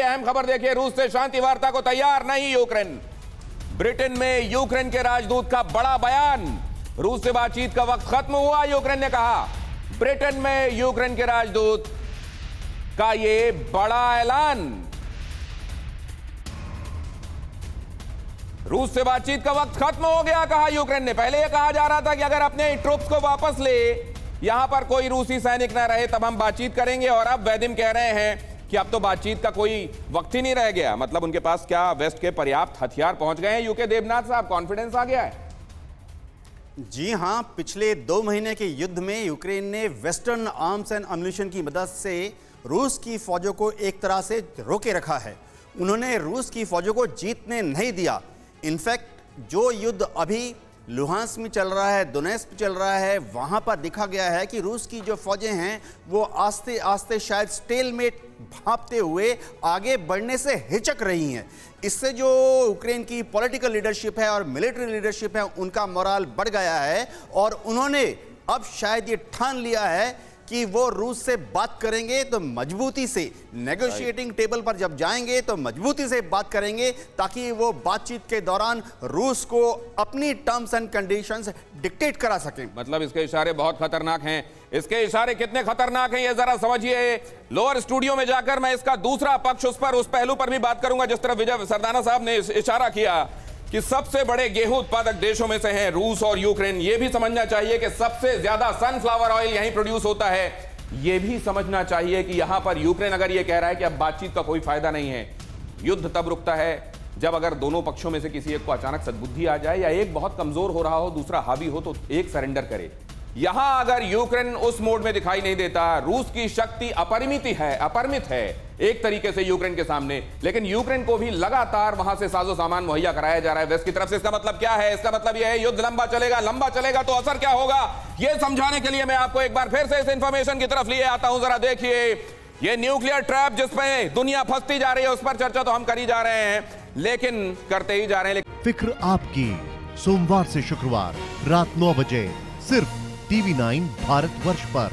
अहम खबर देखिए, रूस से शांति वार्ता को तैयार नहीं यूक्रेन। ब्रिटेन में यूक्रेन के राजदूत का बड़ा बयान, रूस से बातचीत का वक्त खत्म हुआ, यूक्रेन ने कहा। ब्रिटेन में यूक्रेन के राजदूत का यह बड़ा ऐलान। रूस से बातचीत का वक्त खत्म हो गया, कहा यूक्रेन ने। पहले यह कहा जा रहा था कि अगर अपने ट्रूप्स को वापस ले, यहां पर कोई रूसी सैनिक ना रहे, तब हम बातचीत करेंगे। और अब वैदिम कह रहे हैं कि अब तो बातचीत का कोई वक्त ही नहीं रह गया। मतलब उनके पास क्या वेस्ट के पर्याप्त हथियार पहुंच गए हैं? यूके देवनाथ साहब, कॉन्फिडेंस आ गया है? जी हां, पिछले 2 महीने के युद्ध में यूक्रेन ने वेस्टर्न आर्म्स एंड अम्युनिशन की मदद से रूस की फौजों को एक तरह से रोके रखा है। उन्होंने रूस की फौजों को जीतने नहीं दिया। इनफैक्ट जो युद्ध अभी लुहांस्क में चल रहा है, दोनेत्स्क में चल रहा है, वहां पर देखा गया है कि रूस की जो फौजें हैं वो आस्ते आस्ते शायद स्टेलमेट भांपते हुए आगे बढ़ने से हिचक रही हैं। इससे जो यूक्रेन की पॉलिटिकल लीडरशिप है और मिलिट्री लीडरशिप है, उनका मोराल बढ़ गया है और उन्होंने अब शायद ये ठान लिया है कि वो रूस से बात करेंगे तो मजबूती से, नेगोशिएटिंग टेबल पर जब जाएंगे तो मजबूती से बात करेंगे, ताकि वो बातचीत के दौरान रूस को अपनी टर्म्स एंड कंडीशंस डिक्टेट करा सकें। मतलब इसके इशारे बहुत खतरनाक हैं। इसके इशारे कितने खतरनाक हैं ये जरा समझिए। लोअर स्टूडियो में जाकर मैं इसका दूसरा पक्ष, उस पहलू पर भी बात करूंगा, जिस तरह विजय सरदाना साहब ने इशारा किया कि सबसे बड़े गेहूं उत्पादक देशों में से हैं रूस और यूक्रेन। यह भी समझना चाहिए कि सबसे ज्यादा सनफ्लावर ऑयल यहीं प्रोड्यूस होता है। यह भी समझना चाहिए कि यहां पर यूक्रेन अगर यह कह रहा है कि अब बातचीत का कोई फायदा नहीं है, युद्ध तब रुकता है जब अगर दोनों पक्षों में से किसी एक को अचानक सद्बुद्धि आ जाए या एक बहुत कमजोर हो रहा हो, दूसरा हावी हो, तो एक सरेंडर करे। यहां अगर यूक्रेन उस मोड में दिखाई नहीं देता, रूस की शक्ति अपरिमित है एक तरीके से यूक्रेन के सामने, लेकिन यूक्रेन को भी लगातार वहां से साजो सामान मुहैया कराया जा रहा है वेस्ट की तरफ से। इसका मतलब क्या है? इसका मतलब यह है युद्ध लंबा चलेगा तो असर क्या होगा, यह समझाने के लिए मैं आपको एक बार फिर से इस इंफॉर्मेशन की तरफ लिए आता हूं। जरा देखिए, यह न्यूक्लियर ट्रैप जिसमें दुनिया फंसती जा रही है, उस पर चर्चा तो हम कर ही जा रहे हैं, लेकिन करते ही जा रहे हैं। फिक्र आपकी, सोमवार से शुक्रवार रात 9 बजे सिर्फ TV9 भारतवर्ष पर।